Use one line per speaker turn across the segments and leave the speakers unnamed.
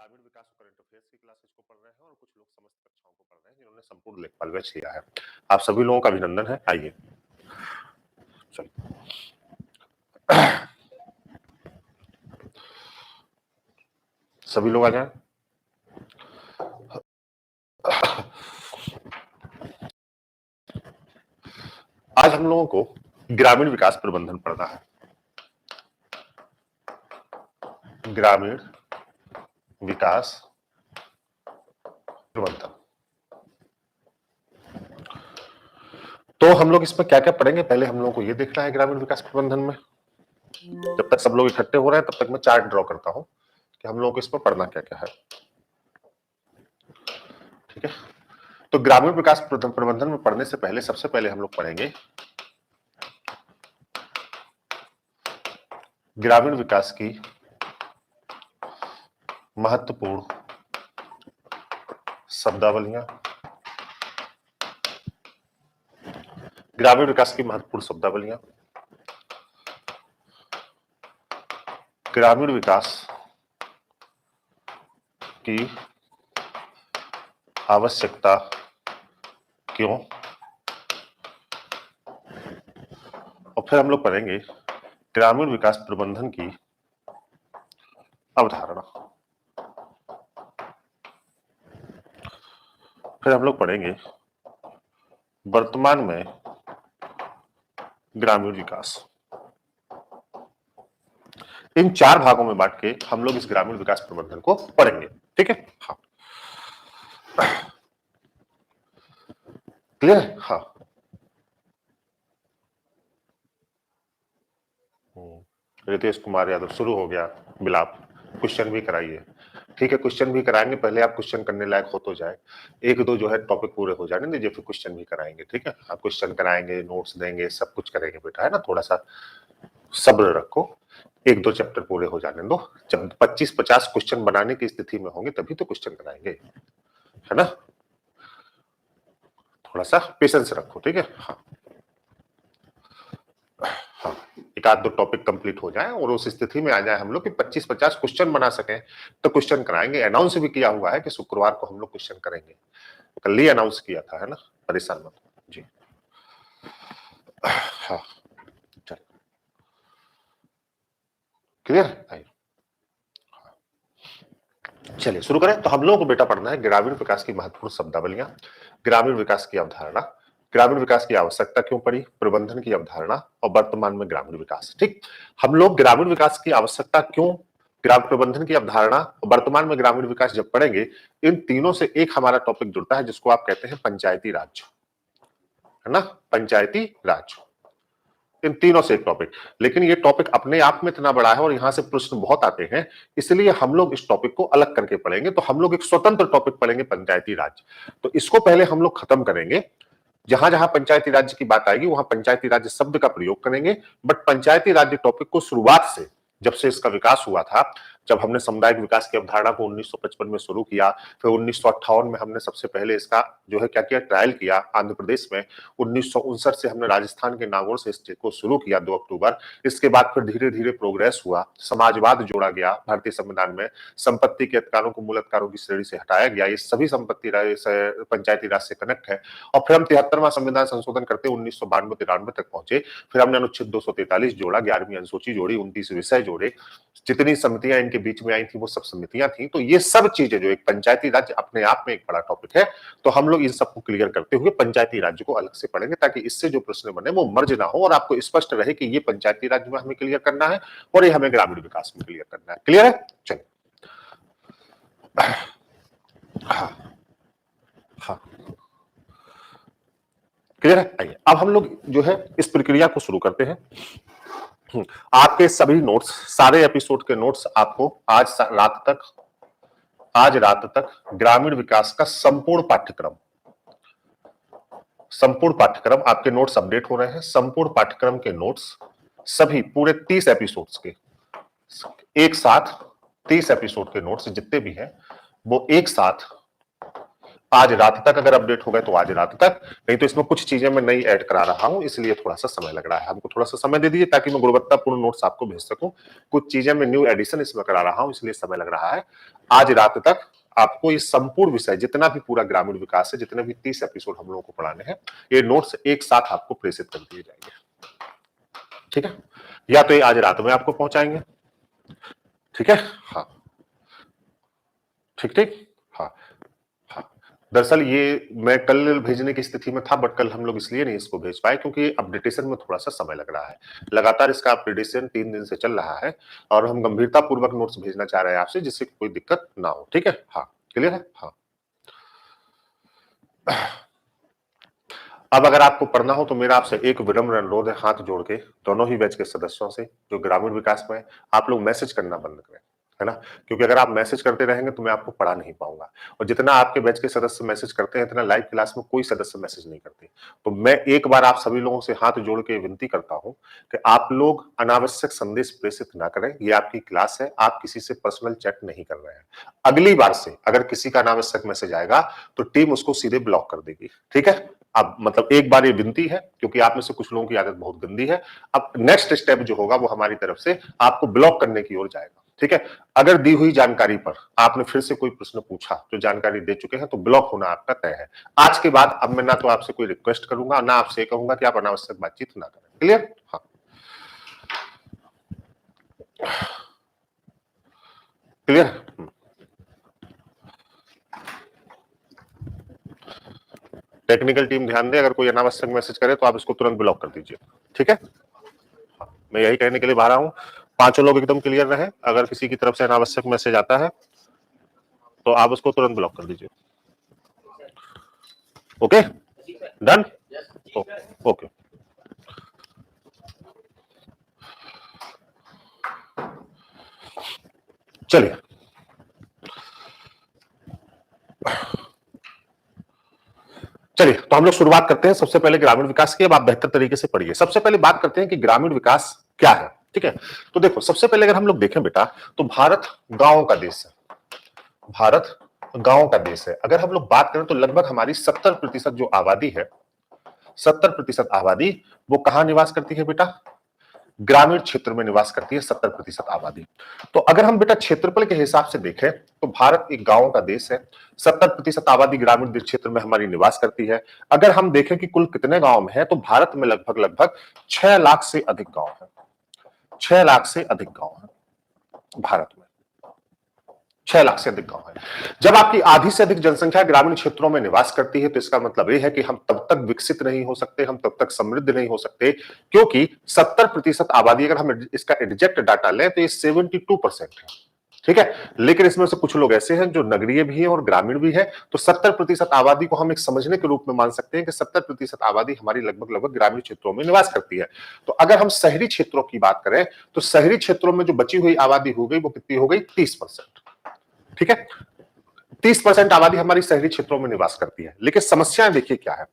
ग्रामीण विकास और current affairs की क्लासेस को पढ़ रहे हैं और कुछ लोग समस्त कक्षाओं को पढ़ रहे हैं जिन्होंने संपूर्ण लेखपाल बैच लिया है। आप सभी लोगों का अभिनंदन है। आइए सभी लोग आ जाएं। आज हम लोगों को ग्रामीण विकास प्रबंधन पढ़ना है। ग्रामीण विकास प्रबंधन। तो हम लोग इसमें क्या क्या पढ़ेंगे, पहले हम लोगों को ये देखना है ग्रामीण विकास प्रबंधन में। जब तक सब लोग इकट्ठे हो रहे हैं तब तक मैं चार्ट ड्रॉ करता हूं कि हम लोगों को इसमें पढ़ना क्या क्या है। ठीक है, तो ग्रामीण विकास प्रबंधन में पढ़ने से पहले सबसे पहले हम लोग पढ़ेंगे ग्रामीण विकास की महत्वपूर्ण शब्दावलियां। ग्रामीण विकास की महत्वपूर्ण शब्दावलियां, ग्रामीण विकास की आवश्यकता क्यों, और फिर हम लोग पढ़ेंगे ग्रामीण विकास प्रबंधन की अवधारणा। फिर हम लोग पढ़ेंगे वर्तमान में ग्रामीण विकास। इन चार भागों में बांट के हम लोग इस ग्रामीण विकास प्रबंधन को पढ़ेंगे। ठीक है, हाँ क्लियर है। हाँ रितेश कुमार यादव शुरू हो गया बिलाप, क्वेश्चन भी कराइए। ठीक है, क्वेश्चन भी कराएंगे, पहले आप क्वेश्चन करने लायक हो तो जाए, एक दो जो है टॉपिक पूरे हो जाने दीजिए, फिर क्वेश्चन भी कराएंगे। ठीक है, आप क्वेश्चन कराएंगे, नोट्स देंगे, सब कुछ करेंगे बेटा, है ना। थोड़ा सा सब्र रखो, एक दो चैप्टर पूरे हो जाने दो। जब 25-50 क्वेश्चन बनाने की स्थिति में होंगे तभी तो क्वेश्चन कराएंगे, है ना। थोड़ा सा पेशेंस रखो। ठीक है, हाँ हाँ, एक आध दो टॉपिक कंप्लीट हो जाए और उस स्थिति में आ जाए हम लोग कि 25-50 क्वेश्चन बना सकें तो क्वेश्चन कराएंगे। अनाउंस भी किया हुआ है कि शुक्रवार को हम लोग क्वेश्चन करेंगे, कल ही अनाउंस किया था, है ना, परेशान मत जी। हाँ क्लियर। चलिए शुरू करें। तो हम लोगों को बेटा पढ़ना है ग्रामीण विकास की महत्वपूर्ण शब्दावलियां, ग्रामीण विकास की अवधारणा, ग्रामीण विकास की आवश्यकता क्यों पड़ी, प्रबंधन की अवधारणा और वर्तमान में ग्रामीण विकास। ठीक, हम लोग ग्रामीण विकास की आवश्यकता क्यों, ग्राम प्रबंधन की अवधारणा और वर्तमान में ग्रामीण विकास जब पढ़ेंगे, इन तीनों से एक हमारा टॉपिक जुड़ता है जिसको आप कहते हैं पंचायती राज, है ना, पंचायती राज। इन तीनों से एक टॉपिक, लेकिन ये टॉपिक अपने आप में इतना बड़ा है और यहां से प्रश्न बहुत आते हैं, इसलिए हम लोग इस टॉपिक को अलग करके पढ़ेंगे। तो हम लोग एक स्वतंत्र टॉपिक पढ़ेंगे पंचायती राज। तो इसको पहले हम लोग खत्म करेंगे, जहां जहां पंचायती राज्य की बात आएगी वहां पंचायती राज्य शब्द का प्रयोग करेंगे। बट पंचायती राज्य टॉपिक को शुरुआत से, जब से इसका विकास हुआ था, जब हमने सामुदायिक विकास की अवधारणा को 1955 में शुरू किया, फिर 1958 में हमने सबसे पहले इसका जो है क्या किया, ट्रायल किया आंध्र प्रदेश में, 1959 से हमने राजस्थान के नागौर से इसको शुरू किया 2 अक्टूबर। इसके बाद फिर धीरे धीरे प्रोग्रेस हुआ, समाजवाद जोड़ा गया भारतीय संविधान में, संपत्ति के अधिकारों को मूल अधिकारों की श्रेणी से हटाया गया, ये सभी संपत्ति पंचायती राज से कनेक्ट है। और फिर हम 73वां संविधान संशोधन करते 1992-93 तक पहुंचे। फिर हमने अनुच्छेद 243 जोड़ा, 11वीं अनुसूची जोड़ी, 29 विषय जोड़े, जितनी समितियां इनके बीच में आई थी वो सब समितियां थी। तो ये सब चीजें जो एक पंचायती राज्य अपने आप में एक बड़ा टॉपिक है, तो हम लोग इन सबको क्लियर करते हुए पंचायती राज्य को अलग से पढ़ेंगे ताकि इससे जो प्रश्न बने वो मर्ज ना हो और आपको स्पष्ट रहे कि ये पंचायती राज्य में हमें क्लियर करना है और ये हमें ग्रामीण विकास में क्लियर करना है। क्लियर है, चलिए। हाँ हाँ क्लियर है। आइए अब हम लोग जो है इस प्रक्रिया को शुरू करते हैं। आपके सभी नोट्स, सारे एपिसोड के नोट्स आपको आज रात तक ग्रामीण विकास का संपूर्ण पाठ्यक्रम आपके नोट्स अपडेट हो रहे हैं। संपूर्ण पाठ्यक्रम के नोट्स सभी पूरे 30 एपिसोड्स के एक साथ, 30 एपिसोड के नोट्स जितने भी हैं वो एक साथ आज रात तक अगर अपडेट हो गए तो आज रात तक, नहीं तो इसमें कुछ चीजें मैं नई ऐड करा रहा हूं, इसलिए थोड़ा सा समय लग रहा है। हमको थोड़ा सा समय दे दीजिए ताकि मैं गुणवत्तापूर्ण नोट्स आपको भेज सकूं। कुछ चीजें मैं न्यू एडिशन इसमें करा रहा हूं, इसलिए समय लग रहा है। आज रात तक आपको ये संपूर्ण विषय जितना भी पूरा ग्रामीण विकास है, जितने भी 30 एपिसोड हम लोगों को पढ़ाने हैं, ये नोट्स एक साथ आपको प्रेषित कर दिए जाएंगे। ठीक है, या तो ये आज रात में आपको पहुंचाएंगे। ठीक है, हाँ, ठीक ठीक, हाँ हाँ। दरअसल ये मैं कल भेजने की स्थिति में था, बट कल हम लोग इसलिए नहीं इसको भेज पाए क्योंकि अपडेटेशन में थोड़ा सा समय लग रहा है। लगातार इसका अपडेटेशन 3 दिन से चल रहा है और हम गंभीरता पूर्वक नोट्स भेजना चाह रहे हैं आपसे, जिससे कोई दिक्कत ना हो। ठीक है, हाँ, क्लियर है, हाँ। अब अगर आपको पढ़ना हो तो मेरा आपसे एक विनम्र अनुरोध है, हाथ जोड़ के दोनों ही बैच के सदस्यों से जो ग्रामीण विकास में, आप लोग मैसेज करना बंद करें, है ना, क्योंकि अगर आप मैसेज करते रहेंगे तो मैं आपको पढ़ा नहीं पाऊंगा। और जितना आपके बैच के सदस्य मैसेज करते हैं, इतना लाइव क्लास में कोई सदस्य मैसेज नहीं करते। तो मैं एक बार आप सभी लोगों से हाथ जोड़ के विनती करता हूं कि आप लोग अनावश्यक संदेश प्रेषित ना करें। ये आपकी क्लास है, आप किसी से पर्सनल चैट नहीं कर रहे हैं। अगली बार से अगर किसी का अनावश्यक मैसेज आएगा तो टीम उसको सीधे ब्लॉक कर देगी। ठीक है, अब मतलब एक बार ये विनती है, क्योंकि आप में से कुछ लोगों की आदत बहुत गंदी है। अब नेक्स्ट स्टेप जो होगा वो हमारी तरफ से आपको ब्लॉक करने की ओर जाएगा। ठीक है, अगर दी हुई जानकारी पर आपने फिर से कोई प्रश्न पूछा, जो जानकारी दे चुके हैं, तो ब्लॉक होना आपका तय है। आज के बाद अब मैं ना तो आपसे कोई रिक्वेस्ट करूंगा, ना आपसे कहूंगा कि आप अनावश्यक बातचीत ना करें। क्लियर, हाँ, क्लियर। टेक्निकल टीम ध्यान दे, अगर कोई अनावश्यक मैसेज करे तो आप इसको तुरंत ब्लॉक कर दीजिए। ठीक है, मैं यही कहने के लिए बाहर हूं। पांचों लोग एकदम क्लियर रहे। अगर किसी की तरफ से अनावश्यक मैसेज आता है तो आप उसको तुरंत ब्लॉक कर दीजिए। Okay, done, okay. चलिए, चलिए तो हम लोग शुरुआत करते हैं सबसे पहले ग्रामीण विकास की। अब आप बेहतर तरीके से पढ़िए। सबसे पहले बात करते हैं कि ग्रामीण विकास क्या है। ठीक है, तो देखो, सबसे पहले अगर हम लोग देखें बेटा, तो भारत गांवों का देश है। भारत गांवों का देश है। अगर हम लोग बात करें तो लगभग हमारी 70% जो आबादी है, 70% आबादी वो कहां निवास करती है बेटा? ग्रामीण क्षेत्र में निवास करती है 70% आबादी। तो अगर हम बेटा क्षेत्रफल के हिसाब से देखें तो भारत एक गांवों का देश है। 70% आबादी ग्रामीण क्षेत्र में हमारी निवास करती है। अगर हम देखें कि कुल कितने गांव में है, तो भारत में लगभग लगभग 6 लाख से अधिक गांव है। 6 लाख से अधिक गांव है भारत में। 6 लाख से अधिक गांव है। जब आपकी आधी से अधिक जनसंख्या ग्रामीण क्षेत्रों में निवास करती है, तो इसका मतलब यह है कि हम तब तक विकसित नहीं हो सकते, हम तब तक समृद्ध नहीं हो सकते, क्योंकि 70% आबादी, अगर हम इसका एग्जैक्ट डाटा लें तो ये 72% है। ठीक है, लेकिन इसमें से कुछ लोग ऐसे हैं जो नगरीय भी है और ग्रामीण भी है। तो 70% आबादी को हम एक समझने के रूप में मान सकते हैं कि 70% आबादी हमारी लगभग लगभग ग्रामीण क्षेत्रों में निवास करती है। तो अगर हम शहरी क्षेत्रों की बात करें तो शहरी क्षेत्रों में जो बची हुई आबादी हो गई वो कितनी हो गई? 30%। ठीक है, 30% आबादी हमारी शहरी क्षेत्रों में निवास करती है। लेकिन समस्याएं देखिए क्या है।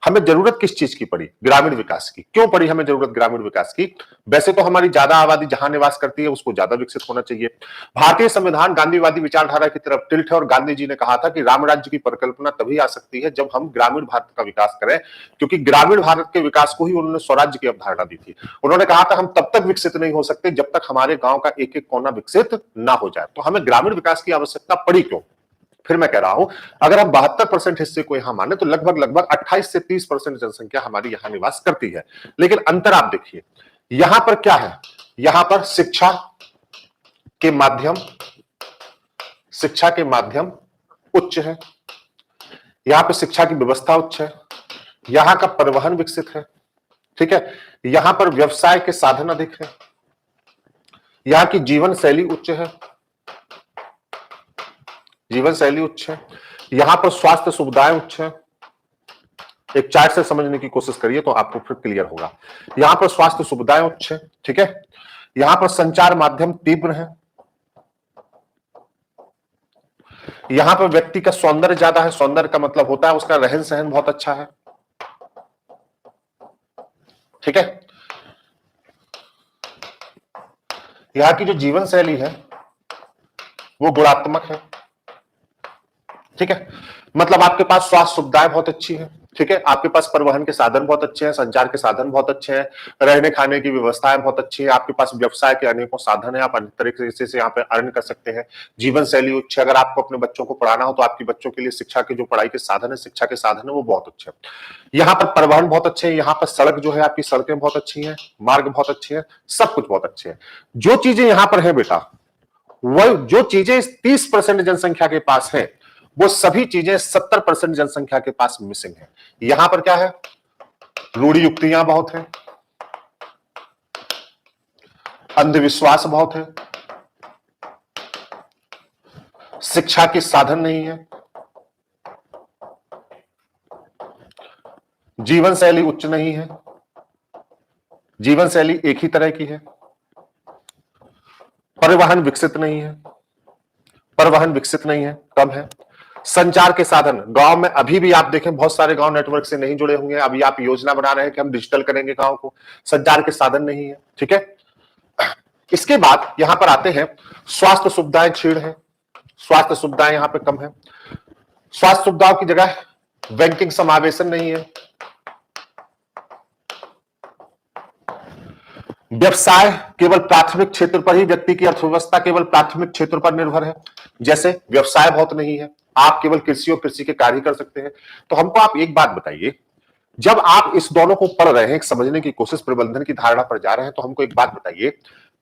हमें जरूरत किस चीज की पड़ी? ग्रामीण विकास की। क्यों पड़ी हमें जरूरत ग्रामीण विकास की? वैसे तो हमारी ज्यादा आबादी जहां निवास करती है उसको ज्यादा विकसित होना चाहिए। भारतीय संविधान गांधीवादी विचारधारा की तरफ टिल्ट है और गांधी जी ने कहा था कि राम राज्य की परिकल्पना तभी आ सकती है जब हम ग्रामीण भारत का विकास करें, क्योंकि ग्रामीण भारत के विकास को ही उन्होंने स्वराज्य की अवधारणा दी थी। उन्होंने कहा था हम तब तक विकसित नहीं हो सकते जब तक हमारे गांव का एक एक कोना विकसित ना हो जाए। तो हमें ग्रामीण विकास की आवश्यकता पड़ी क्यों? फिर मैं कह रहा हूं, अगर हम 72% हिस्से को यहां माने तो लगभग लगभग 28 से 30% जनसंख्या हमारी यहां निवास करती है। लेकिन अंतर आप देखिए, यहां पर क्या है? यहां पर शिक्षा के माध्यम उच्च है। यहां पर शिक्षा की व्यवस्था उच्च है। यहां का परिवहन विकसित है। ठीक है, यहां पर व्यवसाय के साधन अधिक है। यहां की जीवन शैली उच्च है। जीवन शैली उच्च है। यहां पर स्वास्थ्य सुविधाएं उच्च है। एक चार्ट से समझने की कोशिश करिए तो आपको फिर क्लियर होगा। यहां पर स्वास्थ्य सुविधाएं उच्च है। ठीक है, यहां पर संचार माध्यम तीव्र है। यहां पर व्यक्ति का सौंदर्य ज्यादा है। सौंदर्य का मतलब होता है उसका रहन सहन बहुत अच्छा है। ठीक है, यहां की जो जीवन शैली है वो गुणात्मक है। ठीक है, मतलब आपके पास स्वास्थ्य सुविधाएं बहुत अच्छी है। ठीक है, आपके पास परिवहन के साधन बहुत अच्छे हैं, संचार के साधन बहुत अच्छे हैं, रहने खाने की व्यवस्थाएं बहुत अच्छी है, आपके पास व्यवसाय के अनेकों साधन है, आप अनेक तरीके से यहाँ पे अर्न कर सकते हैं, जीवन शैली उच्च है। अगर आपको अपने बच्चों को पढ़ाना हो तो आपके बच्चों के लिए शिक्षा के जो पढ़ाई के साधन है, शिक्षा के साधन है, वो बहुत अच्छे हैं। यहाँ पर परिवहन बहुत अच्छे हैं, यहाँ पर सड़क जो है आपकी सड़कें बहुत अच्छी हैं, मार्ग बहुत अच्छे हैं, सब कुछ बहुत अच्छे हैं। जो चीजें यहाँ पर है बेटा, वह जो चीजें 30% जनसंख्या के पास है, वो सभी चीजें 70% जनसंख्या के पास मिसिंग है। यहां पर क्या है, रूढ़ी युक्तियां बहुत है, अंधविश्वास बहुत है, शिक्षा के साधन नहीं है, जीवन शैली उच्च नहीं है, जीवन शैली एक ही तरह की है, परिवहन विकसित नहीं है, परिवहन विकसित नहीं है, कम है। संचार के साधन गांव में अभी भी आप देखें बहुत सारे गांव नेटवर्क से नहीं जुड़े हुए हैं, अभी आप योजना बना रहे हैं कि हम डिजिटल करेंगे गांव को, संचार के साधन नहीं है। ठीक है, इसके बाद यहां पर आते हैं, स्वास्थ्य सुविधाएं क्षीण है, स्वास्थ्य सुविधाएं यहां पे कम है, स्वास्थ्य सुविधाओं की जगह बैंकिंग समावेशन नहीं है, व्यवसाय केवल प्राथमिक क्षेत्र पर ही, व्यक्ति की अर्थव्यवस्था केवल प्राथमिक क्षेत्र पर निर्भर है, जैसे व्यवसाय बहुत नहीं है, आप केवल कृषि और कृषि के कार्य कर सकते हैं। तो हमको आप एक बात बताइए, जब आप इस दोनों को पढ़ रहे हैं, समझने की कोशिश, प्रबंधन की धारणा पर जा रहे हैं, तो हमको एक बात बताइए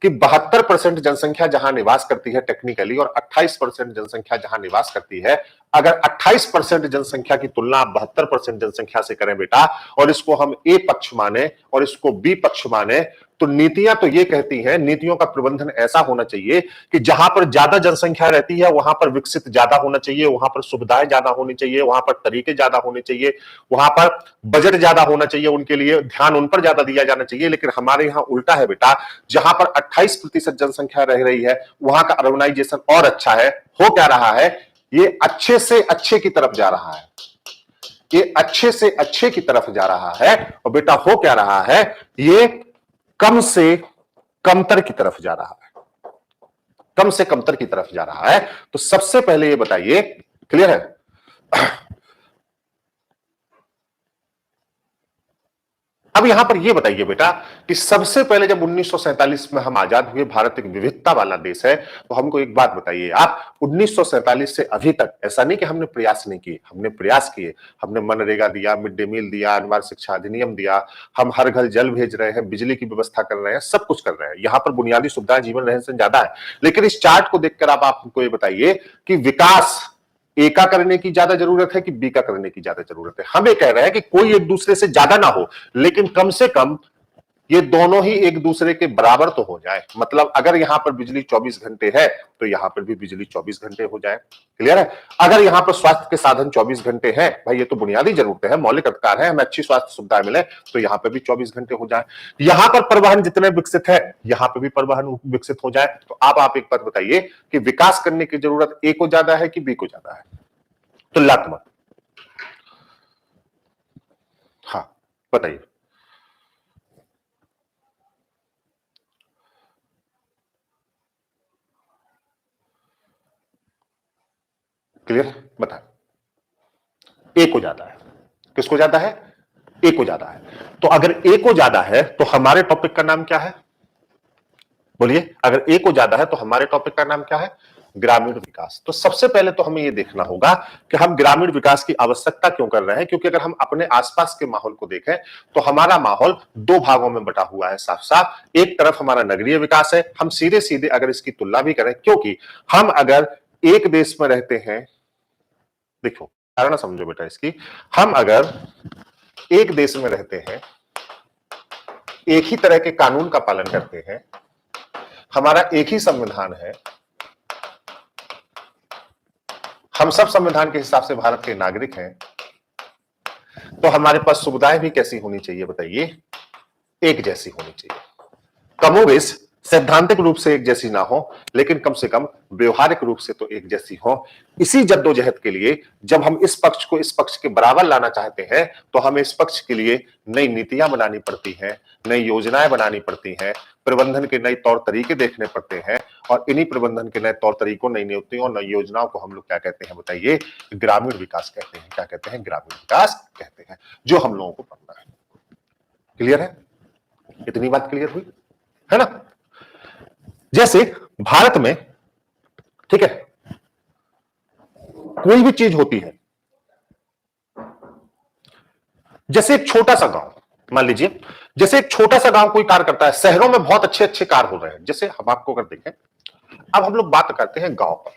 कि 72% जनसंख्या जहां निवास करती है टेक्निकली और 28% जनसंख्या जहां निवास करती है, अगर 28% जनसंख्या की तुलना 72% जनसंख्या से करें बेटा, और इसको हम ए पक्ष माने और इसको बी पक्ष माने, तो नीतियां तो ये कहती हैं, नीतियों का प्रबंधन ऐसा होना चाहिए कि जहां पर ज्यादा जनसंख्या रहती है वहां पर विकसित ज्यादा होना चाहिए, वहां पर सुविधाएं ज्यादा होनी चाहिए, वहां पर तरीके ज्यादा होने चाहिए, वहां पर बजट ज्यादा होना चाहिए, उनके लिए ध्यान उन पर ज्यादा दिया जाना चाहिए। लेकिन हमारे यहाँ उल्टा है बेटा, जहां पर 28% जनसंख्या रह रही है वहां का अर्बनाइजेशन और अच्छा है। हो क्या रहा है, ये अच्छे से अच्छे की तरफ जा रहा है, ये अच्छे से अच्छे की तरफ जा रहा है, और बेटा हो क्या रहा है, ये कम से कमतर की तरफ जा रहा है, कम से कमतर की तरफ जा रहा है। तो सबसे पहले ये बताइए, क्लियर है? अब यहां पर यह बताइए बेटा कि सबसे पहले जब 1947 में हम आजाद हुए, भारत एक विविधता वाला देश है, तो हमको एक बात बताइए आप, 1947 से अभी तक ऐसा नहीं कि हमने प्रयास नहीं किए, हमने प्रयास किए, हमने मनरेगा दिया, मिड डे मील दिया, अनिवार्य शिक्षा अधिनियम दिया, हम हर घर जल भेज रहे हैं, बिजली की व्यवस्था कर रहे हैं, सब कुछ कर रहे हैं, यहां पर बुनियादी सुविधाएं जीवन रहन सहन ज्यादा है। लेकिन इस चार्ट को देखकर आप हमको ये बताइए कि विकास ए का करने की ज्यादा जरूरत है कि बी का करने की ज्यादा जरूरत है? हम ये कह रहे हैं कि कोई एक दूसरे से ज्यादा ना हो, लेकिन कम से कम ये दोनों ही एक दूसरे के बराबर तो हो जाए। मतलब अगर यहां पर बिजली 24 घंटे है तो यहां पर भी बिजली 24 घंटे हो जाए। क्लियर है? अगर यहां पर स्वास्थ्य के साधन 24 घंटे हैं, भाई ये तो बुनियादी जरूरतें हैं, मौलिक अधिकार है, हमें अच्छी स्वास्थ्य सुविधा मिले, तो यहां पर भी 24 घंटे हो जाए। यहां पर परिवहन जितने विकसित है यहां पर भी परिवहन विकसित हो जाए। तो आप एक बात बताइए कि विकास करने की जरूरत ए को ज्यादा है कि बी को ज्यादा है? तुलनात्मक, हाँ बताइए। क्लियर, बता, ए को ज्यादा है। किसको ज्यादा है? ए को ज्यादा है। तो अगर ए को ज्यादा है तो हमारे टॉपिक का नाम क्या है? बोलिए, अगर ए को ज्यादा है तो हमारे टॉपिक का नाम क्या है? ग्रामीण विकास। तो सबसे पहले तो हमें यह देखना होगा कि हम ग्रामीण विकास की आवश्यकता क्यों कर रहे हैं, क्योंकि अगर हम अपने आसपास के माहौल को देखें तो हमारा माहौल दो भागों में बटा हुआ है साफ साफ। एक तरफ हमारा नगरीय विकास है, हम सीधे सीधे अगर इसकी तुलना भी करें, क्योंकि हम अगर एक देश में रहते हैं, देखो धारणा समझो बेटा इसकी, हम अगर एक देश में रहते हैं, एक ही तरह के कानून का पालन करते हैं, हमारा एक ही संविधान है, हम सब संविधान के हिसाब से भारत के नागरिक हैं, तो हमारे पास सुविधाएं भी कैसी होनी चाहिए बताइए? एक जैसी होनी चाहिए। कमोबेश सैद्धांतिक रूप से एक जैसी ना हो, लेकिन कम से कम व्यवहारिक रूप से तो एक जैसी हो। इसी जद्दोजहद के लिए जब हम इस पक्ष को इस पक्ष के बराबर लाना चाहते हैं, तो हमें इस पक्ष के लिए नई नीतियां बनानी पड़ती हैं, नई योजनाएं बनानी पड़ती हैं, प्रबंधन के नए तौर तरीके देखने पड़ते हैं। और इन्हीं प्रबंधन के नए तौर तरीकों, नई नीतियों और नई योजनाओं को हम लोग क्या कहते हैं बताइए? ग्रामीण विकास कहते हैं। क्या कहते हैं? ग्रामीण विकास कहते हैं, जो हम लोगों को पढ़ना है। क्लियर है? इतनी बात क्लियर हुई है ना? जैसे भारत में, ठीक है, कोई भी चीज होती है, जैसे एक छोटा सा गांव, मान लीजिए जैसे एक छोटा सा गांव कोई कार्य करता है, शहरों में बहुत अच्छे अच्छे कार्य हो रहे हैं। जैसे हम आपको अगर देखें, अब हम लोग बात करते हैं गांव पर,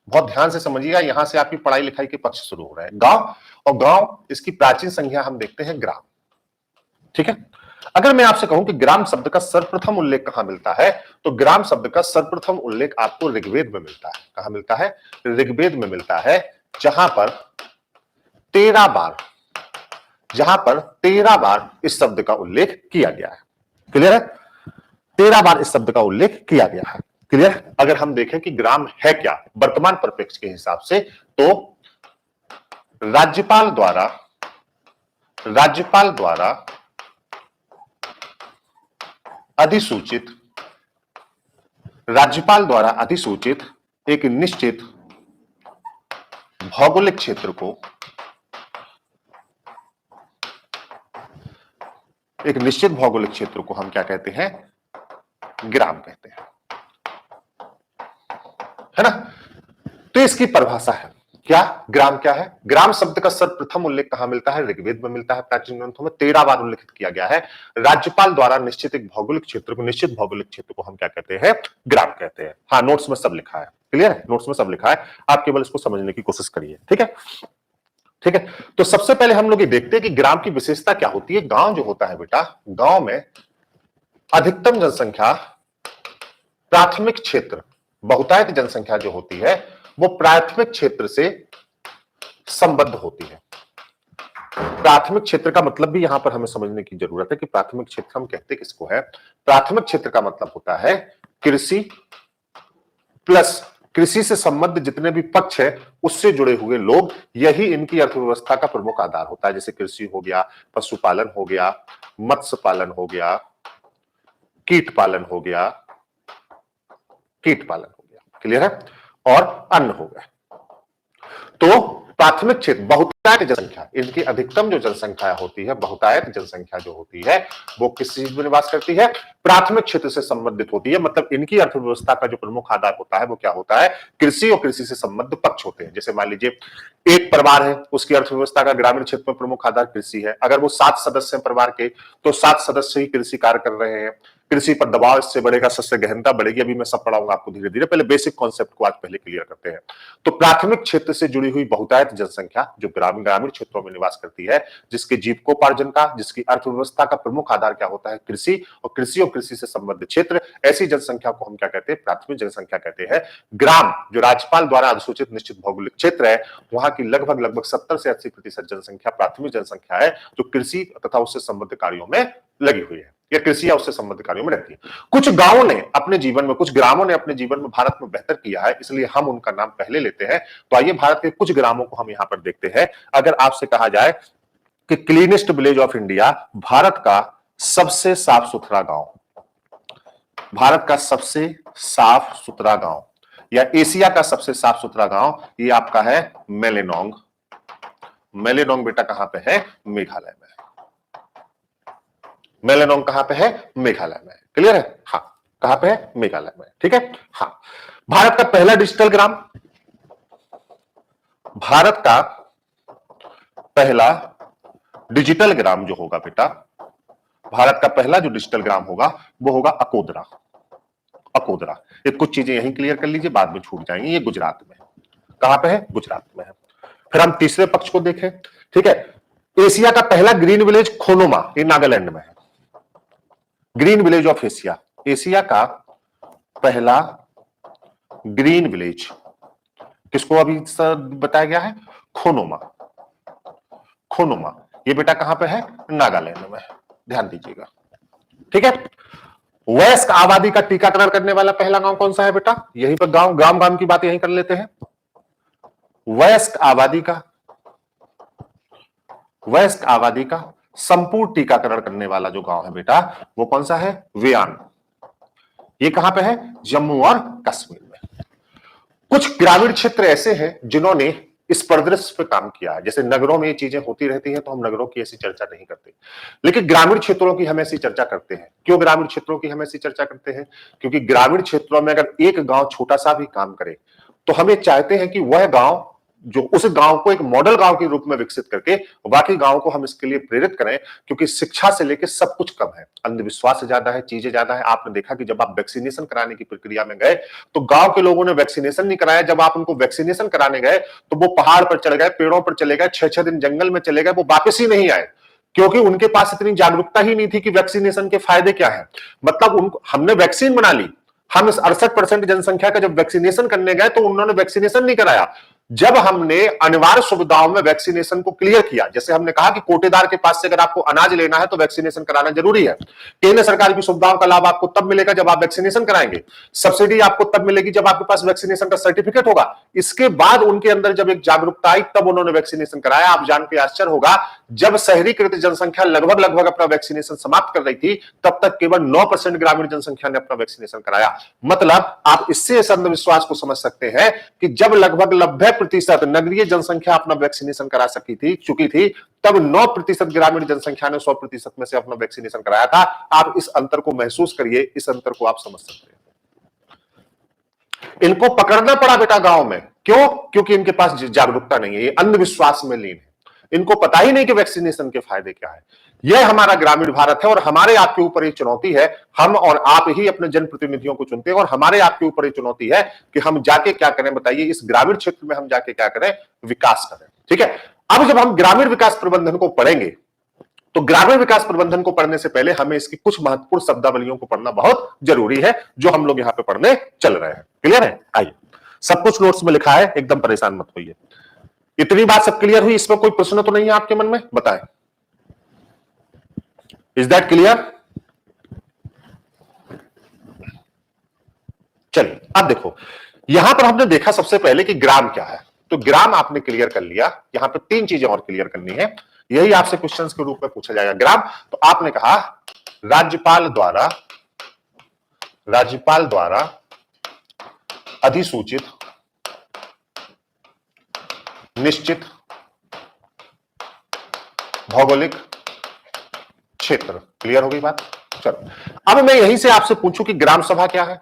बहुत ध्यान से समझिएगा, यहां से आपकी पढ़ाई लिखाई के पक्ष शुरू हो रहे हैं। गांव, और गांव इसकी प्राचीन संज्ञा हम देखते हैं ग्राम। ठीक है, अगर मैं आपसे कहूं कि ग्राम शब्द का सर्वप्रथम उल्लेख कहां मिलता है, तो ग्राम शब्द का सर्वप्रथम उल्लेख आपको ऋग्वेद में मिलता है। कहां मिलता है? ऋग्वेद में मिलता है, जहां पर 13 बार, इस शब्द का उल्लेख किया गया है। क्लियर है? 13 बार इस शब्द का उल्लेख किया गया है। क्लियर? अगर हम देखें कि ग्राम है क्या वर्तमान परिप्रेक्ष्य के हिसाब से, तो राज्यपाल द्वारा अधिसूचित एक निश्चित भौगोलिक क्षेत्र को हम क्या कहते हैं? ग्राम कहते हैं, है ना? तो इसकी परिभाषा है क्या? ग्राम क्या है? ग्राम शब्द का सर्वप्रथम उल्लेख कहां मिलता है? ऋग्वेद में मिलता है। प्राचीन ग्रंथों में 13 बार उल्लेखित किया गया है। राज्यपाल द्वारा निश्चित भौगोलिक क्षेत्र को हम क्या कहते हैं? ग्राम कहते हैं। हाँ, नोट्स में सब लिखा है। क्लियर है? नोट्स में सब लिखा है, आप केवल इसको समझने की कोशिश करिए। ठीक है, ठीक है। तो सबसे पहले हम लोग ये देखते हैं कि ग्राम की विशेषता क्या होती है। गांव जो होता है बेटा, गांव में अधिकतम जनसंख्या प्राथमिक क्षेत्र, बहुतायत जनसंख्या जो होती है वो प्राथमिक क्षेत्र से संबद्ध होती है। प्राथमिक क्षेत्र का मतलब भी यहां पर हमें समझने की जरूरत है कि प्राथमिक क्षेत्र हम कहते किसको है। प्राथमिक क्षेत्र का मतलब होता है कृषि प्लस कृषि से संबद्ध जितने भी पक्ष है उससे जुड़े हुए लोग, यही इनकी अर्थव्यवस्था का प्रमुख आधार होता है। जैसे कृषि हो गया, पशुपालन हो गया, मत्स्य पालन हो गया, कीट पालन हो गया, क्लियर है, और अन्न हो गया। तो प्राथमिक क्षेत्र, बहुतायत जनसंख्या, इनकी अधिकतम जो जनसंख्या होती है, बहुतायत जनसंख्या जो होती है, वो किस चीज में निवास करती है? प्राथमिक क्षेत्र से संबंधित होती है। मतलब इनकी अर्थव्यवस्था का जो प्रमुख आधार होता है वो क्या होता है? कृषि और कृषि से संबद्ध पक्ष होते हैं। जैसे मान लीजिए एक परिवार है, उसकी अर्थव्यवस्था का ग्रामीण क्षेत्र में प्रमुख आधार कृषि है। अगर वो 7 सदस्य हैं परिवार के, तो 7 सदस्य ही कृषि कार्य कर रहे हैं। कृषि पर दबाव इससे बढ़ेगा, सस्य गहनता बढ़ेगी। अभी मैं सब पढ़ाऊंगा आपको धीरे धीरे, पहले बेसिक कॉन्सेप्ट को आज पहले क्लियर करते हैं। तो प्राथमिक क्षेत्र से जुड़ी हुई बहुतायत जनसंख्या जो ग्रामीण क्षेत्रों में निवास करती है, जिसके जीविकोपार्जन का, जिसकी अर्थव्यवस्था का प्रमुख आधार क्या होता है? कृषि, और कृषि से संबद्ध क्षेत्र, ऐसी जनसंख्या को हम क्या कहते हैं? प्राथमिक जनसंख्या कहते हैं। ग्राम जो राज्यपाल द्वारा अधिसूचित निश्चित भौगोलिक क्षेत्र है, वहां की लगभग 70 से 80% जनसंख्या प्राथमिक जनसंख्या है, जो कृषि तथा उससे संबद्ध कार्यों में लगी हुई है या कृषि या उससे संबद्ध कार्यों में रहती है। कुछ गांवों ने अपने जीवन में, कुछ ग्रामों ने अपने जीवन में भारत में बेहतर किया है, इसलिए हम उनका नाम पहले लेते हैं। तो आइए भारत के कुछ ग्रामों को हम यहां पर देखते हैं। अगर आपसे कहा जाए कि cleanest village of India, Bharat का सबसे साफ सुथरा गांव, भारत का सबसे साफ सुथरा गांव या एशिया का सबसे साफ सुथरा गांव, ये आपका है मेलेनोंग। मेलेनोंग बेटा कहां पे है? मेघालय में। मेलेनोंग कहां पे है? मेघालय में। क्लियर है? हाँ, कहां पे है? मेघालय में। ठीक है, हाँ। भारत का पहला डिजिटल ग्राम, भारत का पहला डिजिटल ग्राम जो होगा बेटा, भारत का पहला जो डिजिटल ग्राम होगा वो होगा अकोदरा। अकोदरा, ये कुछ चीजें यहीं क्लियर कर लीजिए, बाद में छूट जाएंगी। ये गुजरात में। कहां पे है? गुजरात में है। फिर हम तीसरे पक्ष को देखें। ठीक है, एशिया का पहला ग्रीन विलेज खोनोमा, ये नागालैंड में है। Green village of Asia, Asia का पहला ग्रीन विलेज किसको अभी बताया गया है? खोनोमा। खोनोमा, ये बेटा कहां पे है? नागालैंड में। ध्यान दीजिएगा। ठीक है, वयस्क आबादी का टीकाकरण करने वाला पहला गांव कौन सा है बेटा? यहीं पर गांव, ग्राम गांव की बात यहीं कर लेते हैं। वयस्क आबादी का संपूर्ण टीकाकरण करने वाला जो गांव है बेटा, वो कौन सा है? वेयान। ये कहां पे है? जम्मू और कश्मीर में। कुछ ग्रामीण क्षेत्र ऐसे हैं जिन्होंने इस परिदृश्य पे काम किया है। जैसे नगरों में ये चीजें होती रहती हैं तो हम नगरों की ऐसी चर्चा नहीं करते, लेकिन ग्रामीण क्षेत्रों की हम ऐसी चर्चा करते हैं। क्यों ग्रामीण क्षेत्रों की हम ऐसी चर्चा करते हैं? क्योंकि ग्रामीण क्षेत्रों में अगर एक गांव छोटा सा भी काम करे तो हमें चाहते हैं कि वह गांव, जो उस गांव को एक मॉडल गांव के रूप में विकसित करके बाकी गांव को हम इसके लिए प्रेरित करें, क्योंकि शिक्षा से लेकर सब कुछ कम है, अंधविश्वास ज्यादा है, चीजें ज्यादा है। आपने देखा कि जब आप वैक्सीनेशन कराने की प्रक्रिया में गए तो गांव के लोगों ने वैक्सीनेशन नहीं कराया। जब आप उनको वैक्सीनेशन कराने गए तो वो पहाड़ पर चढ़ गए, पेड़ों पर चले गए, 6-6 दिन जंगल में चले गए, वो वापस ही नहीं आए, क्योंकि उनके पास इतनी जागरूकता ही नहीं थी कि वैक्सीनेशन के फायदे क्या है। मतलब उनको, हमने वैक्सीन बना ली, हम इस 68% जनसंख्या का जब वैक्सीनेशन करने गए तो उन्होंने वैक्सीनेशन नहीं कराया। जब हमने अनिवार्य सुविधाओं में वैक्सीनेशन को क्लियर किया, जैसे हमने कहा कि कोटेदार के पास से अगर आपको अनाज लेना है तो वैक्सीनेशन कराना जरूरी है, केंद्र सरकार की सुविधाओं का लाभ आपको तब मिलेगा जब आप वैक्सीनेशन कराएंगे, सब्सिडी आपको तब मिलेगी जब आपके पास वैक्सीनेशन का सर्टिफिकेट होगा। इसके बाद उनके अंदर जब एक जागरूकता आई तब उन्होंने वैक्सीनेशन कराया। आप जान के आश्चर्य होगा, जब शहरीकृत जनसंख्या लगभग अपना वैक्सीनेशन समाप्त कर रही थी तब तक केवल 9% ग्रामीण जनसंख्या ने अपना वैक्सीनेशन कराया। मतलब आप इससे इस अंधविश्वास को समझ सकते हैं कि जब लगभग 90% नगरीय जनसंख्या अपना वैक्सीनेशन करा चुकी थी, तब 9% ग्रामीण जनसंख्या ने 100% में से अपना वैक्सीनेशन कराया था। आप इस अंतर को महसूस करिए, इस अंतर को आप समझ सकते हैं। इनको पकड़ना पड़ा बेटा गांव में, क्यों? क्योंकि इनके पास जागरूकता नहीं है, ये अंधविश्वास में लीन है, इनको पता ही नहीं कि वैक्सीनेशन के फायदे क्या है। यह हमारा ग्रामीण भारत है और हमारे आपके ऊपर ये चुनौती है। हम और आप ही अपने जनप्रतिनिधियों को चुनते हैं और हमारे आपके ऊपर ये चुनौती है कि हम जाके क्या करें, बताइए, इस ग्रामीण क्षेत्र में हम जाके क्या करें? विकास करें। ठीक है, अब जब हम ग्रामीण विकास प्रबंधन को पढ़ेंगे तो ग्रामीण विकास प्रबंधन को पढ़ने से पहले हमें इसकी कुछ महत्वपूर्ण शब्दावलियों को पढ़ना बहुत जरूरी है, जो हम लोग यहां पे पढ़ने चल रहे हैं। क्लियर है? आइए, सब कुछ नोट्स में लिखा है, एकदम परेशान मत होइए। इतनी बात सब क्लियर हुई? इसमें कोई प्रश्न तो नहीं है आपके मन में? बताएं, इज दैट क्लियर? चलिए अब देखो, यहां पर हमने देखा सबसे पहले कि ग्राम क्या है, तो ग्राम आपने क्लियर कर लिया। यहां पर 3 चीजें और क्लियर करनी है, यही आपसे क्वेश्चंस के रूप में पूछा जाएगा। ग्राम, तो आपने कहा राज्यपाल द्वारा अधिसूचित निश्चित भौगोलिक क्षेत्र। क्लियर हो गई बात? चलो, अब मैं यहीं से आपसे पूछूं कि ग्राम सभा क्या है।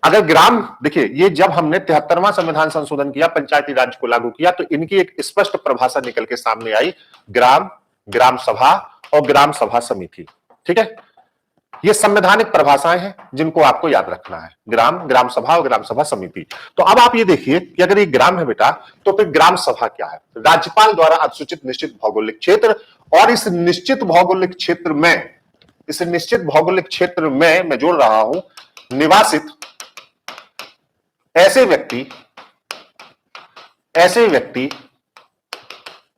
अगर ग्राम, देखिए, ये जब हमने 73वां संविधान संशोधन किया, पंचायती राज को लागू किया, तो इनकी एक स्पष्ट परिभाषा निकल के सामने आई, ग्राम, ग्राम सभा और ग्राम सभा समिति। ठीक है, ये संवैधानिक परिभाषाएं हैं जिनको आपको याद रखना है, ग्राम, ग्राम सभा और ग्राम सभा समिति। तो अब आप ये देखिए कि अगर ये ग्राम है बेटा, तो फिर ग्राम सभा क्या है? राज्यपाल द्वारा अधिसूचित निश्चित भौगोलिक क्षेत्र, और इस निश्चित भौगोलिक क्षेत्र में मैं जोड़ रहा हूं निवासित ऐसे व्यक्ति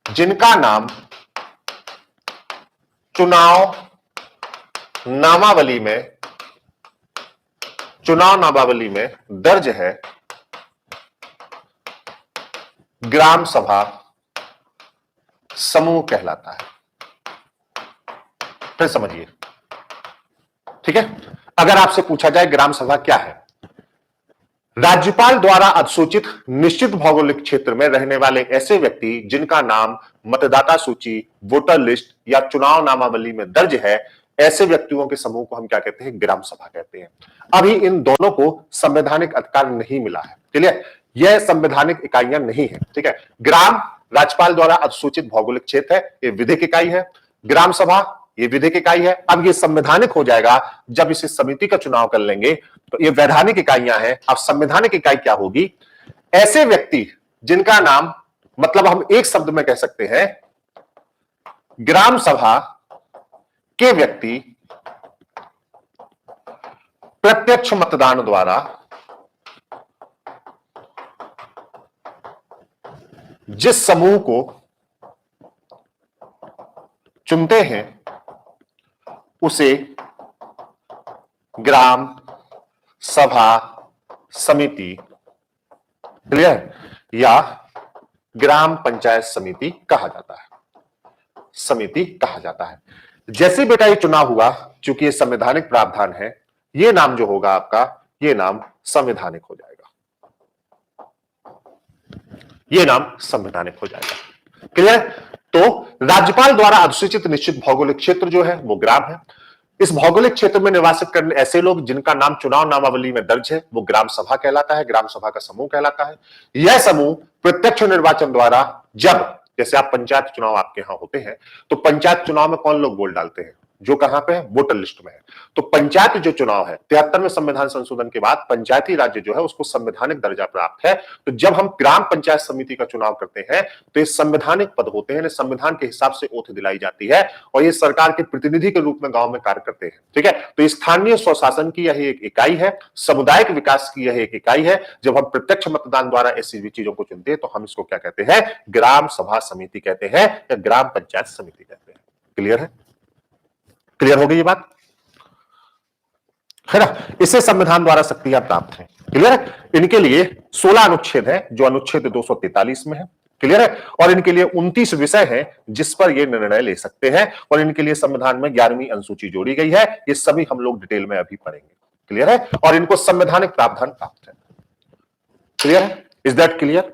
जिनका नाम चुनाव नामावली में दर्ज है, ग्राम सभा समूह कहलाता है। फिर समझिए, ठीक है, अगर आपसे पूछा जाए ग्राम सभा क्या है, राज्यपाल द्वारा अधिसूचित निश्चित भौगोलिक क्षेत्र में रहने वाले ऐसे व्यक्ति जिनका नाम मतदाता सूची, वोटर लिस्ट या चुनाव नामावली में दर्ज है, ऐसे व्यक्तियों के समूह को हम क्या कहते हैं? ग्राम सभा कहते हैं। अभी इन दोनों को संवैधानिक अधिकार नहीं मिला है। क्लियर? यह संवैधानिक इकाइयां नहीं है। ठीक है, ग्राम राज्यपाल द्वारा अधिसूचित भौगोलिक क्षेत्र है, ये विधिक इकाई है। ग्राम सभा ये विधिक इकाई है। अब ये संवैधानिक हो जाएगा जब इसे समिति का चुनाव कर लेंगे, तो ये वैधानिक इकाइयां हैं। अब संवैधानिक इकाई क्या होगी? ऐसे व्यक्ति जिनका नाम, मतलब हम एक शब्द में कह सकते हैं, ग्राम सभा के व्यक्ति प्रत्यक्ष मतदान द्वारा जिस समूह को चुनते हैं उसे ग्राम सभा समिति, क्लियर, या ग्राम पंचायत समिति कहा जाता है, समिति कहा जाता है। जैसे बेटा ये चुनाव हुआ, चूंकि ये संवैधानिक प्रावधान है, ये नाम जो होगा आपका, ये नाम संवैधानिक हो जाएगा, ये नाम संवैधानिक हो जाएगा, क्लियर। तो राज्यपाल द्वारा अधिसूचित निश्चित भौगोलिक क्षेत्र जो है वो ग्राम है। इस भौगोलिक क्षेत्र में निवासित करने ऐसे लोग जिनका नाम चुनाव नामावली में दर्ज है वो ग्राम सभा कहलाता है, ग्राम सभा का समूह कहलाता है। यह समूह प्रत्यक्ष निर्वाचन द्वारा, जब जैसे आप पंचायत चुनाव आपके यहां होते हैं तो पंचायत चुनाव में कौन लोग वोट डालते हैं, जो कहां पे है, वोटर लिस्ट में है। तो पंचायत जो चुनाव है 73वें संविधान संशोधन के बाद पंचायती राज्य जो है उसको संवैधानिक दर्जा प्राप्त है। तो जब हम ग्राम पंचायत समिति का चुनाव करते हैं तो ये संवैधानिक पद होते हैं, संविधान के हिसाब से ओथ दिलाई जाती है और ये सरकार के प्रतिनिधि के रूप में गांव में कार्य करते हैं, ठीक है। तो स्थानीय स्वशासन की यह एक इकाई है, सामुदायिक विकास की यह एक इकाई है। जब हम प्रत्यक्ष मतदान द्वारा ऐसी चीजों को चुनते हैं तो हम इसको क्या कहते हैं, ग्राम सभा समिति कहते हैं या ग्राम पंचायत समिति कहते हैं। क्लियर है, क्लियर हो गई ये बात, है ना। इसे संविधान द्वारा शक्तियां प्राप्त हैं, क्लियर है। इनके लिए 16 अनुच्छेद है जो अनुच्छेद 243 में है, क्लियर है। और इनके लिए 29 विषय हैं जिस पर ये निर्णय ले सकते हैं और इनके लिए संविधान में 11वीं अनुसूची जोड़ी गई है। ये सभी हम लोग डिटेल में अभी पढ़ेंगे, क्लियर है। और इनको संवैधानिक प्रावधान प्राप्त है, क्लियर है। Is that clear.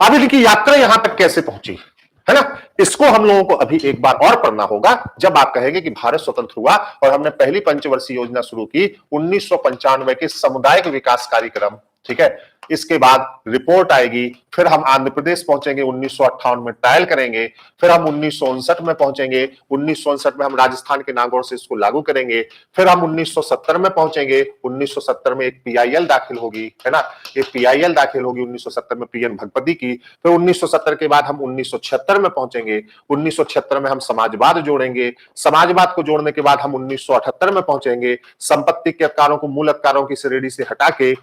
अब इनकी यात्रा यहां तक कैसे पहुंची, है ना, इसको हम लोगों को अभी एक बार और पढ़ना होगा। जब आप कहेंगे कि भारत स्वतंत्र हुआ और हमने पहली पंचवर्षीय योजना शुरू की 1995 के सामुदायिक विकास कार्यक्रम, ठीक है, इसके बाद रिपोर्ट आएगी, फिर हम आंध्र प्रदेश पहुंचेंगे, 1958 में ट्रायल करेंगे, फिर हम 1959 में पहुंचेंगे, 1959 में हम राजस्थान के नागौर से इसको लागू करेंगे, फिर हम 1970 में पहुंचेंगे, 1970 में एक पीआईएल दाखिल होगी, है ना, ये पीआईएल दाखिल होगी 1970 में पीएन भगपति की। फिर 1970 के बाद हम 1976 में पहुंचेंगे, 1976 में हम समाजवाद जोड़ेंगे, समाजवाद को जोड़ने के बाद हम 1978 में पहुंचेंगे, संपत्ति के अधिकारों को मूल अधिकारों की श्रेणी से हटा के,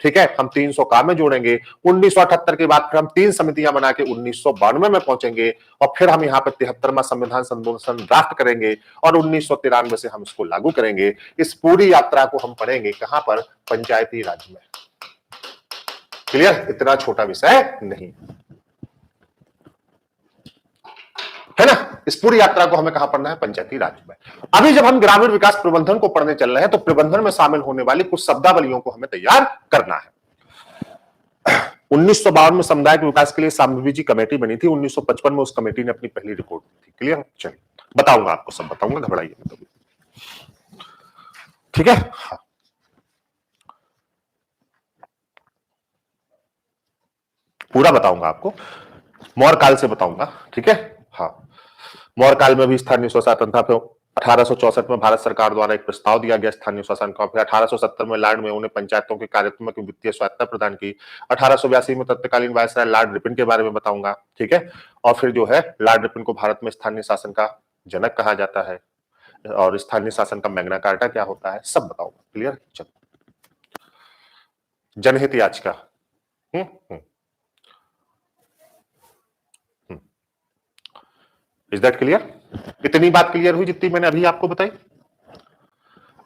ठीक है, हम 300 काम में जोड़ेंगे। 1978 के बाद फिर हम 3 समितियां बना के 1992 में पहुंचेंगे और फिर हम यहाँ पे 73वां संविधान संशोधन ड्राफ्ट करेंगे और 1993 से हम इसको लागू करेंगे। इस पूरी यात्रा को हम पढ़ेंगे कहां पर, पंचायती राज में, क्लियर। इतना छोटा विषय नहीं, है ना। इस पूरी यात्रा को हमें कहां पढ़ना है, पंचायती राज में। अभी जब हम ग्रामीण विकास प्रबंधन को पढ़ने चल रहे हैं तो प्रबंधन में शामिल होने वाली कुछ शब्दावलियों को हमें तैयार करना है। 1952 में सामुदायिक विकास के लिए शांभवी जी कमेटी बनी थी, 1955 में उस कमेटी ने अपनी पहली रिपोर्ट दी थी, क्लियर। चलिए बताऊंगा आपको, सब बताऊंगा, घबराइए मत, ठीक है। हाँ, पूरा बताऊंगा आपको, मौर्य काल से बताऊंगा, ठीक है। हाँ, मौर्य काल में भी स्थानीय स्वशासन था। फिर 1864 में भारत सरकार द्वारा एक प्रस्ताव दिया गया स्थानीय शासन का। फिर 1870 में लॉर्ड मेयो ने पंचायतों के कार्यात्मक वित्तीय स्वायत्तता प्रदान की। 1882 में तत्कालीन वायसराय लॉर्ड रिपन के बारे में बताऊंगा, ठीक है। और फिर जो है लॉर्ड रिपन को भारत में स्थानीय शासन का जनक कहा जाता है और स्थानीय शासन का मैग्ना कार्टा क्या होता है, सब बताऊंगा, क्लियर। चलो, जनहित याचिका, इज दैट क्लियर। इतनी बात क्लियर हुई जितनी मैंने अभी आपको बताई।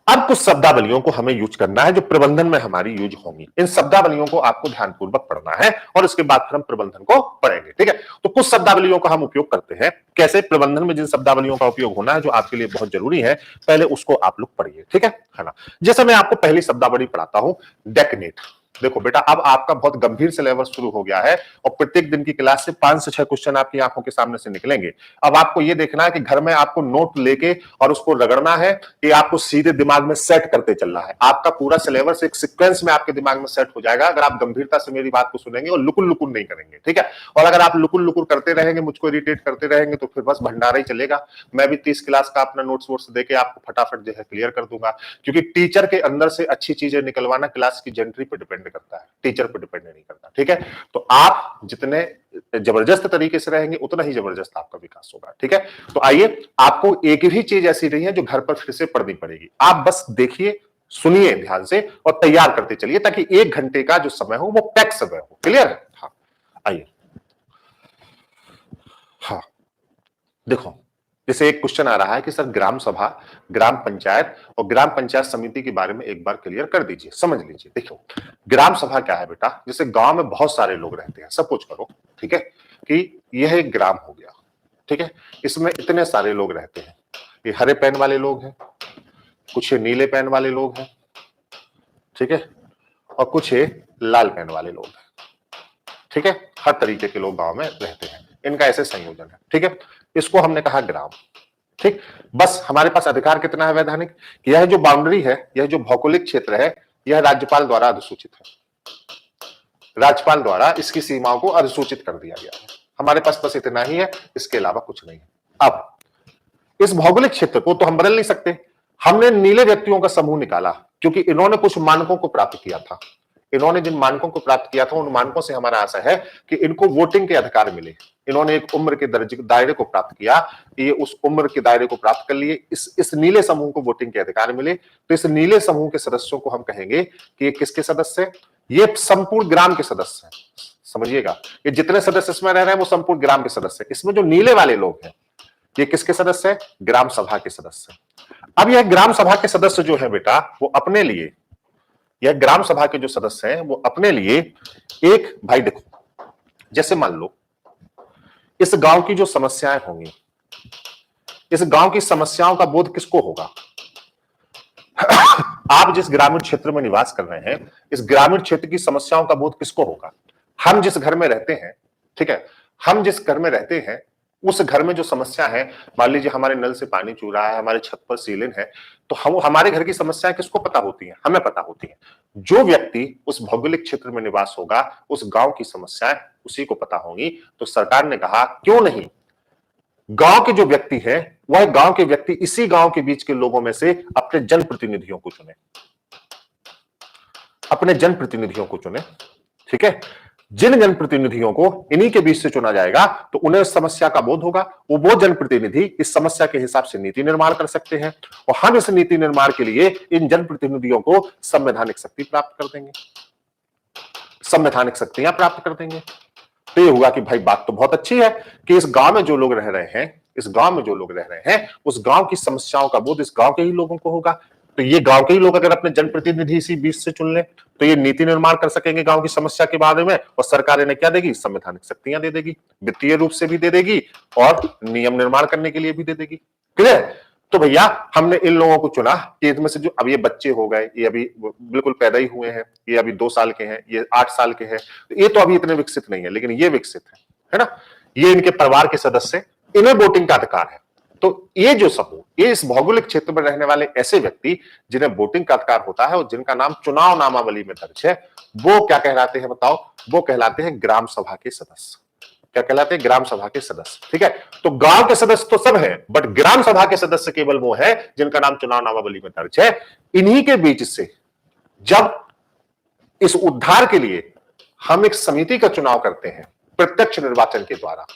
अब कुछ शब्दावलियों को हमें यूज करना है जो प्रबंधन में हमारी यूज होंगी। इन शब्दावलियों को आपको ध्यानपूर्वक पढ़ना है और इसके बाद फिर हम प्रबंधन को पढ़ेंगे, ठीक है। तो कुछ शब्दावलियों का हम उपयोग करते हैं, कैसे प्रबंधन में जिन शब्दावलियों का उपयोग होना है जो आपके लिए बहुत जरूरी है, पहले उसको आप लोग पढ़िए, ठीक है ना। जैसे मैं आपको पहली शब्दावली पढ़ाता हूं, डेकनेट। देखो बेटा, अब आपका बहुत गंभीर सिलेबस शुरू हो गया है और प्रत्येक दिन की क्लास से 5 से 6 क्वेश्चन आपकी आंखों के सामने से निकलेंगे। अब आपको ये देखना है कि घर में आपको नोट लेके और उसको रगड़ना है कि आपको सीधे दिमाग में सेट करते चलना है। आपका पूरा सिलेबस एक सीक्वेंस में आपके दिमाग में सेट हो जाएगा अगर आप गंभीरता से मेरी बात को सुनेंगे और लुकुर लुकुर नहीं करेंगे, ठीक है। और अगर आप लुकुर लुकुर करते रहेंगे, मुझको इरिटेट करते रहेंगे, तो फिर बस भंडारा ही चलेगा। मैं भी 30 क्लास का अपना नोट्स वोट्स देके आपको फटाफट जो है क्लियर कर दूंगा, क्योंकि टीचर के अंदर से अच्छी चीजें निकलवाना क्लास की जेंट्री पर डिपेंड करता है, टीचर पर डिपेंड नहीं करता, ठीक है। तो आप जितने जबरदस्त तरीके से रहेंगे उतना ही जबरदस्त आपका विकास होगा, ठीक है। तो आइए, आपको एक भी चीज ऐसी नहीं है जो घर पर फिर से पढ़नी पड़ेगी। आप बस देखिए, सुनिए ध्यान से और तैयार करते चलिए ताकि 1 घंटे का जो समय हो वो पैक समय हो, क्लियर है। हाँ, आइए। हाँ, देखो, जैसे एक क्वेश्चन आ रहा है कि सर ग्राम सभा, ग्राम पंचायत और ग्राम पंचायत समिति के बारे में एक बार क्लियर कर दीजिए, समझ लीजिए। देखो ग्राम सभा क्या है बेटा, जैसे गांव में बहुत सारे लोग रहते हैं, सपोज करो ठीक है कि यह एक ग्राम हो गया, ठीक है, इसमें इतने सारे लोग रहते हैं, ये हरे पेन वाले लोग हैं, कुछ ये नीले पेन वाले लोग हैं, ठीक है, और कुछ ये लाल पेन वाले लोग हैं, ठीक है, हर तरीके के लोग गांव में रहते हैं, इनका ऐसे संयोजन है, ठीक है, इसको हमने कहा ग्राम। ठीक, बस हमारे पास अधिकार कितना है वैधानिक, यह जो बाउंड्री है, यह जो भौगोलिक क्षेत्र है, यह राज्यपाल द्वारा अधिसूचित है, राज्यपाल द्वारा इसकी सीमाओं को अधिसूचित कर दिया गया है। हमारे पास बस इतना ही है, इसके अलावा कुछ नहीं है। अब इस भौगोलिक क्षेत्र को तो हम बदल नहीं सकते, हमने नीले व्यक्तियों का समूह निकाला क्योंकि इन्होंने कुछ मानकों को प्राप्त किया था, इन्होंने जिन मानकों को प्राप्त किया था उन मानकों से हमारा आशा है कि इनको वोटिंग के अधिकार मिले, इन्होंने एक उम्र के दायरे को प्राप्त किया, ये उस उम्र के दायरे को प्राप्त कर लिए, इस नीले समूह को वोटिंग के अधिकार मिले, तो इस नीले समूह के सदस्यों को हम कहेंगे कि ये किसके सदस्य हैं, ये संपूर्ण ग्राम के सदस्य हैं। समझिएगा, ये जितने सदस्य इसमें रह रहे हैं वो संपूर्ण ग्राम के सदस्य हैं। इसमें जो नीले वाले लोग हैं ये किसके सदस्य हैं, ग्राम सभा के सदस्य। अब यह ग्राम सभा के सदस्य जो है बेटा, वो अपने लिए, यह ग्राम सभा के जो सदस्य हैं वो अपने लिए एक, भाई देखो जैसे मान लो इस गांव की जो समस्याएं होंगी, इस गांव की समस्याओं का बोध किसको होगा, आप जिस ग्रामीण क्षेत्र में निवास कर रहे हैं इस ग्रामीण क्षेत्र की समस्याओं का बोध किसको होगा, हम जिस घर में रहते हैं, ठीक है, हम जिस घर में रहते हैं उस घर में जो समस्या है, मान लीजिए हमारे नल से पानी चू रहा है, हमारे छत पर सीलन है, तो हम हमारे घर की समस्याएं किसको पता होती हैं, हमें पता होती हैं। जो व्यक्ति उस भौगोलिक क्षेत्र में निवास होगा उस गांव की समस्याएं उसी को पता होंगी। तो सरकार ने कहा क्यों नहीं, गांव के जो व्यक्ति है वह गांव के व्यक्ति इसी गांव के बीच के लोगों में से अपने जनप्रतिनिधियों को चुने, अपने जनप्रतिनिधियों को चुने, ठीक है, जिन जनप्रतिनिधियों को इन्हीं के बीच से चुना जाएगा तो उन्हें समस्या का बोध होगा, वो जनप्रतिनिधि इस समस्या के हिसाब से नीति निर्माण कर सकते हैं और हम इस नीति निर्माण के लिए इन जनप्रतिनिधियों को संवैधानिक शक्ति प्राप्त कर देंगे, संवैधानिक शक्तियां प्राप्त कर देंगे। तो ये हुआ कि भाई बात तो बहुत अच्छी है कि इस गांव में जो लोग रह रहे हैं, इस गांव में जो लोग रह रहे हैं उस गांव की समस्याओं का बोध इस गांव के ही लोगों को होगा, तो ये गांव के ही लोग अगर अपने जनप्रतिनिधि इसी बीच से चुन ले तो ये नीति निर्माण कर सकेंगे गांव की समस्या के बारे में, और सरकार इन्हें क्या देगी, संवैधानिक शक्तियां दे देगी, वित्तीय रूप से भी दे देगी और नियम निर्माण करने के लिए भी दे देगी। क्लियर, तो भैया हमने इन लोगों को चुना कि इसमें से जो अब ये बच्चे हो गए, ये अभी बिल्कुल पैदा ही हुए हैं, ये अभी 2 साल के हैं, ये 8 साल के हैं, ये तो अभी इतने विकसित नहीं है लेकिन ये विकसित है ना, ये इनके परिवार के सदस्य, इन्हें वोटिंग का अधिकार है। तो ये जो समूह, ये इस भौगोलिक क्षेत्र में रहने वाले ऐसे व्यक्ति जिन्हें वोटिंग का अधिकार होता है और जिनका नाम चुनाव नामावली में दर्ज है, वो क्या कहलाते हैं बताओ, वो कहलाते हैं ग्राम सभा के सदस्य। क्या कहलाते हैं, ग्राम सभा के सदस्य। ठीक है, तो गांव के सदस्य तो सब हैं, बट ग्राम सभा के सदस्य केवल वो है जिनका नाम चुनाव नामावली में दर्ज है। इन्हीं के बीच से जब इस उद्धार के लिए हम एक समिति का चुनाव करते हैं प्रत्यक्ष निर्वाचन के द्वारा,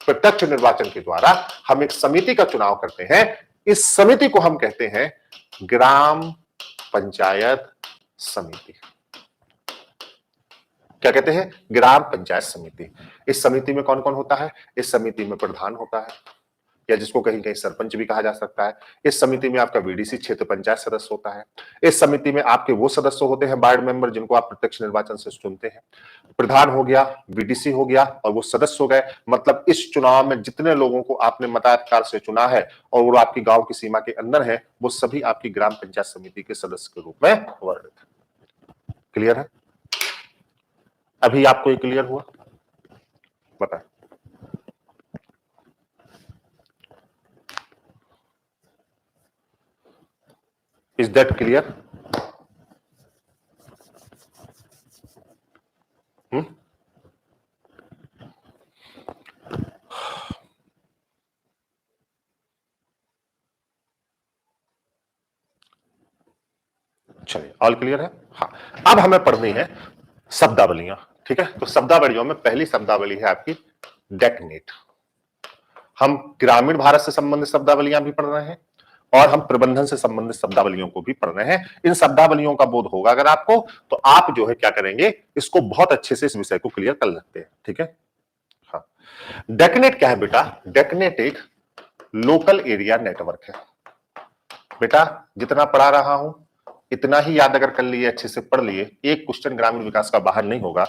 प्रत्यक्ष निर्वाचन के द्वारा हम एक समिति का चुनाव करते हैं, इस समिति को हम कहते हैं ग्राम पंचायत समिति। क्या कहते हैं, ग्राम पंचायत समिति। इस समिति में कौन कौन होता है, इस समिति में प्रधान होता है या जिसको कहीं कहीं सरपंच भी कहा जा सकता है। इस समिति में आपका वीडीसी क्षेत्र पंचायत सदस्य होता है। इस समिति में आपके वो सदस्य होते हैं वार्ड मेंबर जिनको आप प्रत्यक्ष निर्वाचन से चुनते हैं। प्रधान हो गया, वीडीसी हो गया और वो सदस्य हो गए। मतलब इस चुनाव में जितने लोगों को आपने मताधिकार से चुना है और वो आपकी गांव की सीमा के अंदर है, वो सभी आपकी ग्राम पंचायत समिति के सदस्य के रूप में वर्णित है। क्लियर है, अभी आपको ये क्लियर हुआ, बताएं। Is that clear? चलिए, ऑल क्लियर है। हाँ, अब हमें पढ़नी है शब्दावलियां। ठीक है, तो शब्दावलियों में पहली शब्दावली है आपकी डेकनेट। हम ग्रामीण भारत से संबंधित शब्दावलियां भी पढ़ रहे हैं और हम प्रबंधन से संबंधित शब्दावलियों को भी पढ़ रहे हैं। इन शब्दावलियों का बोध होगा अगर आपको, तो आप जो है क्या करेंगे, इसको बहुत अच्छे से इस विषय को क्लियर कर सकते हैं। ठीक है, हाँ। डेकनेट क्या है बेटा, डेकनेट एक लोकल एरिया नेटवर्क है। बेटा जितना पढ़ा रहा हूं इतना ही याद अगर कर लिए, अच्छे से पढ़ लिए, एक क्वेश्चन ग्रामीण विकास का बाहर नहीं होगा।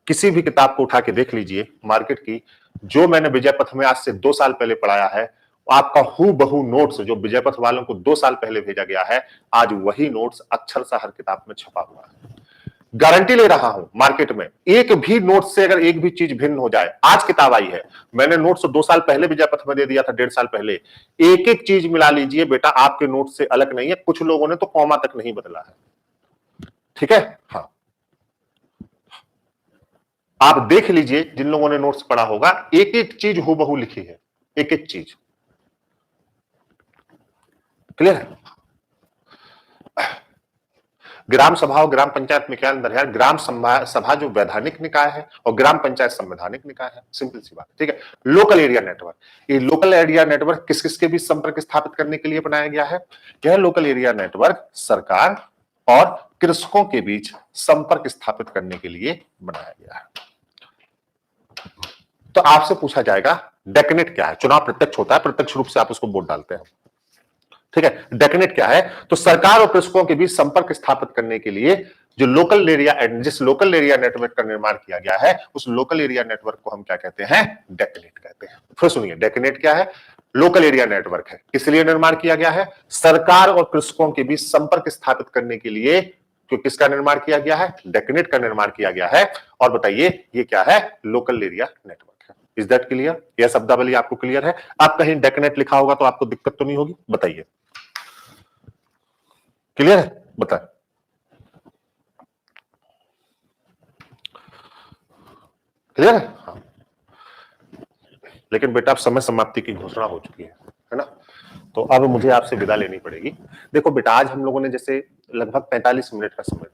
किसी भी किताब को उठा के देख लीजिए मार्केट की, जो मैंने विजय पथ में आज से 2 साल पहले पढ़ाया है, आपका हूबहू नोट्स जो विजय पथ वालों को 2 साल पहले भेजा गया है, आज वही नोट्स अक्षरशः हर किताब में छपा हुआ है। गारंटी ले रहा हूं मार्केट में एक भी नोट से अगर एक भी चीज भिन्न हो जाए, आज किताब आई है, मैंने नोट्स 2 साल पहले विजय पथ में दे दिया था, 1.5 साल पहले, एक एक चीज मिला लीजिए बेटा, आपके नोट से अलग नहीं है। कुछ लोगों ने तो कॉमा तक नहीं बदला है, ठीक है। हाँ, आप देख लीजिए जिन लोगों ने नोट्स पढ़ा होगा, एक एक चीज हूबहू लिखी है, एक एक चीज। क्लियर है? ग्राम सभा और ग्राम पंचायत में क्या अंतर है? ग्राम सभा जो वैधानिक निकाय है और ग्राम पंचायत संवैधानिक निकाय है, सिंपल सी बात, ठीक है। लोकल एरिया नेटवर्क, ये लोकल एरिया नेटवर्क किस किस के बीच संपर्क स्थापित करने के लिए बनाया गया है? यह लोकल एरिया नेटवर्क सरकार और कृषकों के बीच संपर्क स्थापित करने के लिए बनाया गया है। तो आपसे पूछा जाएगा डेकनेट क्या है? चुनाव प्रत्यक्ष होता है, प्रत्यक्ष रूप से आप उसको वोट डालते हैं, ठीक है। डेकनेट क्या है? तो सरकार और कृषकों के बीच संपर्क स्थापित करने के लिए जो लोकल एरिया, जिस लोकल एरिया नेटवर्क का निर्माण किया गया है, उस लोकल एरिया नेटवर्क को हम क्या कहते हैं? डेकनेट कहते हैं। फिर सुनिए, डेकनेट क्या है? लोकल एरिया नेटवर्क है, किस लिए निर्माण किया गया है? सरकार और कृषकों के बीच संपर्क स्थापित करने के लिए। तो किसका निर्माण किया गया है? डेकनेट का निर्माण किया गया है। और बताइए ये क्या है? लोकल एरिया नेटवर्क है। Is that clear? यह शब्दावली आपको क्लियर है? आप कहीं डेकनेट लिखा होगा तो आपको दिक्कत तो नहीं होगी? बताइए, क्लियर है? बताए, क्लियर है? हाँ। लेकिन बेटा अब समय समाप्ति की घोषणा हो चुकी है ना? तो अब मुझे आपसे विदा लेनी पड़ेगी। देखो बेटा, आज हम लोगों ने जैसे लगभग 45 मिनट का समय